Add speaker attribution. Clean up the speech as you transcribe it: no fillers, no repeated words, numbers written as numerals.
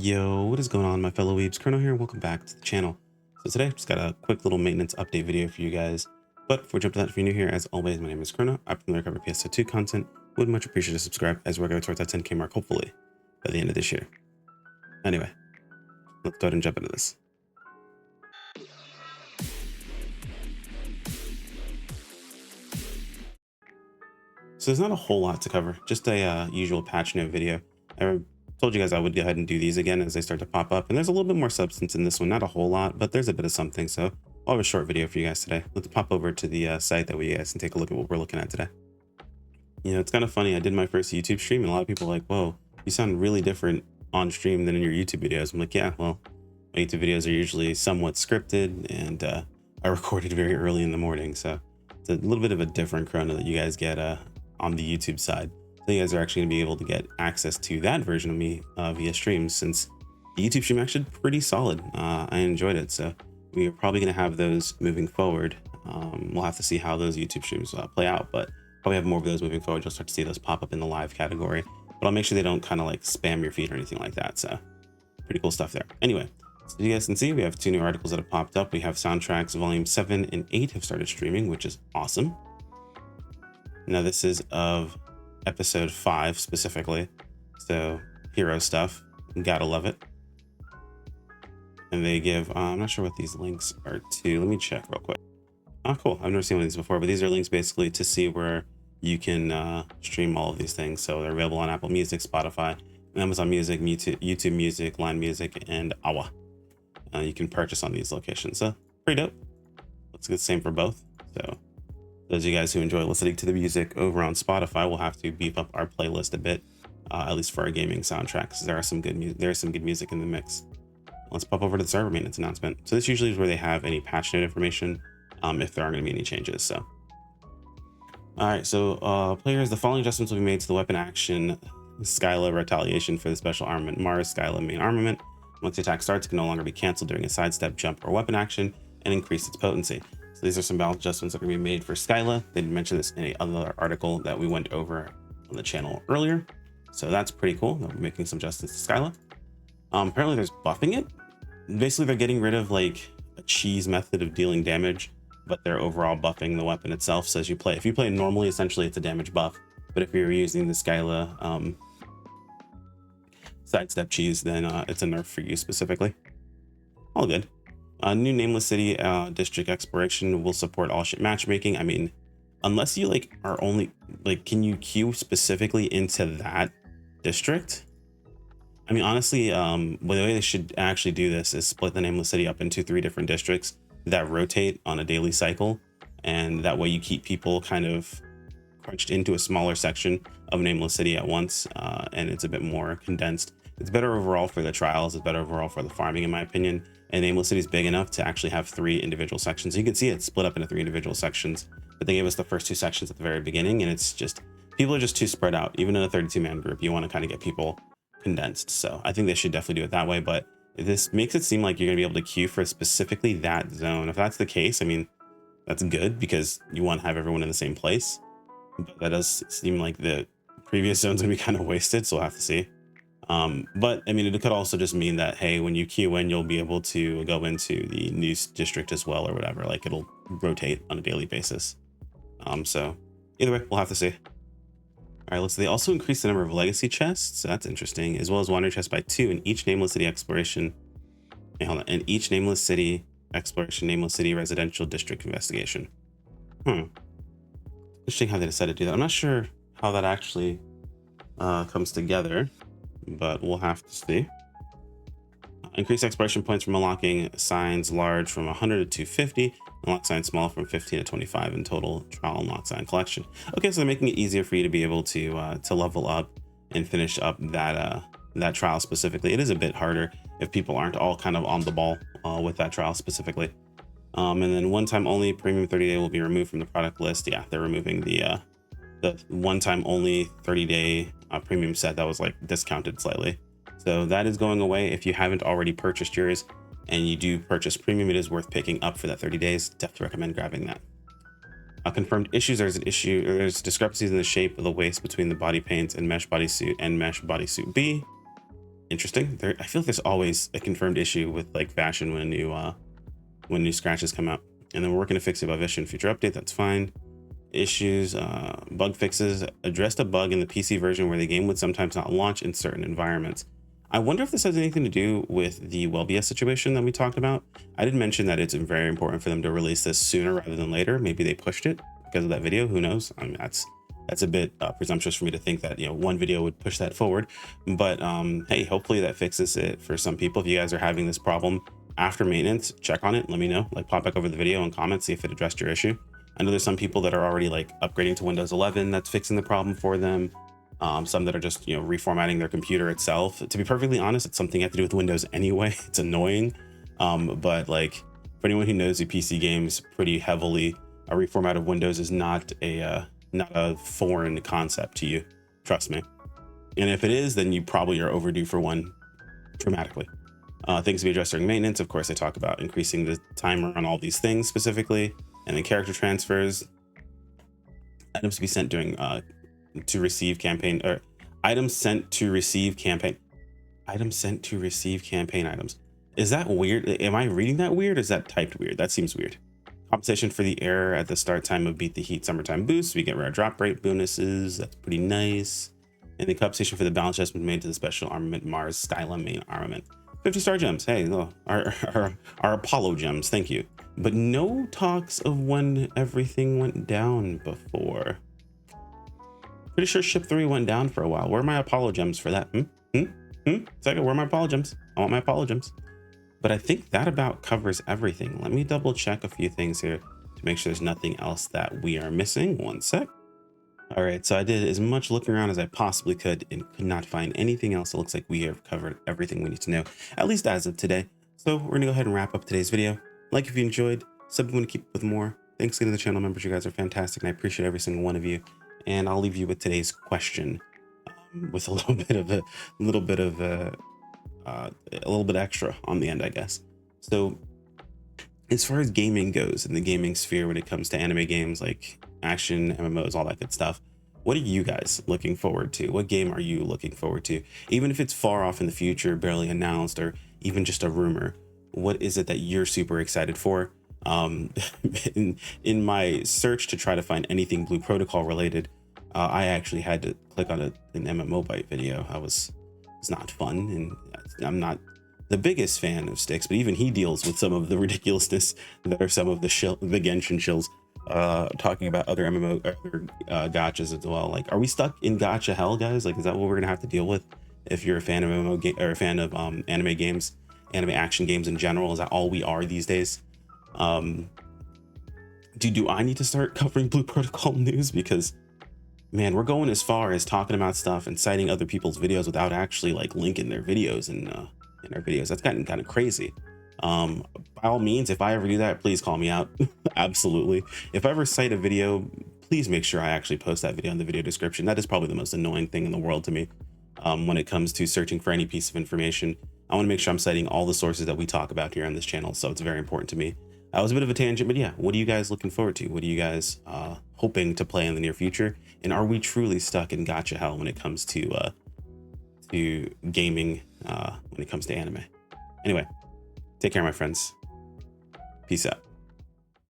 Speaker 1: Yo, what is going on, my fellow weebs? Chrono here, and welcome back to the channel. So today, I've just got a quick little maintenance update video for you guys. But before we jump to that, if you're new here, as always, my name is Chrono. I primarily cover PSO2 content. Would much appreciate a subscribe as we're going towards that 10K mark, hopefully, by the end of this year. Anyway, let's go ahead and jump into this. So there's not a whole lot to cover, just a usual patch note video. I told you guys I would go ahead and do these again as they start to pop up, and there's a little bit more substance in this one, not a whole lot, but there's a bit of something. So I'll have a short video for you guys today. Let's pop over to the site that we guys can take a look at what we're looking at today. You know, it's kind of funny. I did my first YouTube stream, and a lot of people are like, whoa, you sound really different on stream than in your YouTube videos. I'm like, yeah, well, my YouTube videos are usually somewhat scripted, and I recorded very early in the morning, so it's a little bit of a different Chrono that you guys get on the YouTube side. So you guys are actually gonna be able to get access to that version of me via streams, since the YouTube stream actually pretty solid. I enjoyed it, so we are probably gonna have those moving forward. We'll have to see how those YouTube streams play out, but probably have more of those moving forward. You'll start to see those pop up in the live category, but I'll make sure they don't kind of like spam your feed or anything like that. So pretty cool stuff there. Anyway, so you guys can see we have two new articles that have popped up. We have Soundtracks Volume 7 and 8 have started streaming, which is awesome. Now this is of episode 5 specifically, so hero stuff, gotta love it. And they give I'm not sure what these links are to. Let me check real quick. Oh, cool. I've never seen one of these before, but these are links basically to see where you can stream all of these things. So they're available on Apple Music, Spotify, Amazon Music, YouTube Music, Line Music, and Awa. You can purchase on these locations, so pretty dope. Let's get the same for both. So those of you guys who enjoy listening to the music over on Spotify will have to beef up our playlist a bit, at least for our gaming soundtracks. There are some good music in the mix. Let's pop over to the server maintenance announcement. So this usually is where they have any patch note information, if there aren't going to be any changes. So, all right. So players, the following adjustments will be made to the weapon action Skyla retaliation for the special armament Mars Skyla main armament. Once the attack starts, it can no longer be canceled during a sidestep, jump, or weapon action, and increase its potency. So these are some balance adjustments that are going to be made for Skyla. They didn't mention this in another article that we went over on the channel earlier. So that's pretty cool. They'll be making some adjustments to Skyla. Apparently there's buffing it. Basically, they're getting rid of like a cheese method of dealing damage, but they're overall buffing the weapon itself. So as you play, if you play normally, essentially it's a damage buff. But if you're using the Skyla sidestep cheese, then it's a nerf for you specifically. All good. New Nameless City district exploration will support all shit matchmaking. I mean, unless you like are only like, can you queue specifically into that district? I mean, honestly, the way they should actually do this is split the Nameless City up into 3 different districts that rotate on a daily cycle, and that way you keep people kind of crunched into a smaller section of Nameless City at once, and it's a bit more condensed. It's better overall for the trials. It's better overall for the farming, in my opinion. And Nameless City is big enough to actually have 3 individual sections. You can see it's split up into 3 individual sections, but they gave us the first 2 sections at the very beginning, and it's just, people are just too spread out. Even in a 32-man group, you want to kind of get people condensed. So I think they should definitely do it that way, but this makes it seem like you're going to be able to queue for specifically that zone. If that's the case, I mean, that's good because you want to have everyone in the same place, but that does seem like the previous zone's going to be kind of wasted, so we'll have to see. But I mean, it could also just mean that, hey, when you queue in, you'll be able to go into the new district as well, or whatever. Like, it'll rotate on a daily basis. So either way, we'll have to see. All right, let's see. They also increased the number of legacy chests, so that's interesting, as well as wandering chests by 2 in each Nameless City exploration. Hey, hold on. In each Nameless City exploration, Nameless City residential district investigation. Interesting how they decided to do that. I'm not sure how that actually comes together, but we'll have to see. Increase exploration points from unlocking signs large from 100 to 250, unlock signs small from 15 to 25 in total trial unlock sign collection. Okay, so they're making it easier for you to be able to level up and finish up that trial specifically. It is a bit harder if people aren't all kind of on the ball with that trial specifically. And then one time only premium 30-day will be removed from the product list. Yeah, they're removing the one time only 30-day premium set that was like discounted slightly. So that is going away. If you haven't already purchased yours and you do purchase premium, it is worth picking up for that 30 days. Definitely recommend grabbing that. Confirmed issues. There's discrepancies in the shape of the waist between the body paint and mesh bodysuit B. Interesting. I feel like there's always a confirmed issue with like fashion when new scratches come out, and then we're working to fix it by issue in future update. That's fine. Issues, bug fixes, addressed a bug in the PC version where the game would sometimes not launch in certain environments. I wonder if this has anything to do with the WellBS situation that we talked about. I did mention that it's very important for them to release this sooner rather than later. Maybe they pushed it because of that video. Who knows? I mean, that's a bit presumptuous for me to think that, you know, one video would push that forward. But hey, hopefully that fixes it for some people. If you guys are having this problem after maintenance, check on it. Let me know. Like, pop back over the video and comment, see if it addressed your issue. I know there's some people that are already like upgrading to Windows 11 that's fixing the problem for them. Some that are just, you know, reformatting their computer itself. To be perfectly honest, it's something you have to do with Windows anyway. It's annoying. But like, for anyone who knows the PC games pretty heavily, a reformat of Windows is not a foreign concept to you. Trust me. And if it is, then you probably are overdue for one dramatically. Things to be addressed during maintenance. Of course, I talk about increasing the timer on all these things specifically. And then character transfers, items to be sent during to receive campaign, or items sent to receive campaign items. Is that weird? Am I reading that weird? Or is that typed weird? That seems weird. Compensation for the error at the start time of Beat the Heat Summertime Boost. We get rare drop rate bonuses. That's pretty nice. And the compensation for the balance adjustment made to the special armament Mars Stylum main armament. 50-star gems. Hey, look, our Apollo gems. Thank you. But no talks of when everything went down before. Pretty sure ship 3 went down for a while. Where are my Apollo gems for that? SEGA, where are my Apollo gems? I want my Apollo gems. But I think that about covers everything. Let me double check a few things here to make sure there's nothing else that we are missing. One sec. All right, so I did as much looking around as I possibly could and could not find anything else. It looks like we have covered everything we need to know, at least as of today. So we're gonna go ahead and wrap up today's video. Like if you enjoyed, sub if you want to keep up with more. Thanks again to the channel members. You guys are fantastic, and I appreciate every single one of you. And I'll leave you with today's question, with a little bit extra on the end, I guess. So, as far as gaming goes in the gaming sphere, when it comes to anime games like action, MMOs, all that good stuff, what are you guys looking forward to? What game are you looking forward to? Even if it's far off in the future, barely announced, or even just a rumor, what is it that you're super excited for? In my search to try to find anything Blue Protocol related, I actually had to click on an MMO Byte video. It's not fun, and I'm not the biggest fan of Styx, but even he deals with some of the ridiculousness that are some of the Genshin shills, talking about other gachas as well. Like, are we stuck in gacha hell, guys? Like, is that what we're gonna have to deal with if you're a fan of MMO game or a fan of anime games, anime action games in general? Is that all we are these days? Do I need to start covering Blue Protocol news? Because man, we're going as far as talking about stuff and citing other people's videos without actually like linking their videos in our videos. That's gotten kind of crazy. By all means, if I ever do that, please call me out. Absolutely. If I ever cite a video, please make sure I actually post that video in the video description. That is probably the most annoying thing in the world to me. When it comes to searching for any piece of information, I want to make sure I'm citing all the sources that we talk about here on this channel. So it's very important to me. That was a bit of a tangent, but yeah, what are you guys looking forward to? What are you guys hoping to play in the near future? And are we truly stuck in gacha hell when it comes to gaming, when it comes to anime? Anyway, take care, my friends. Peace out.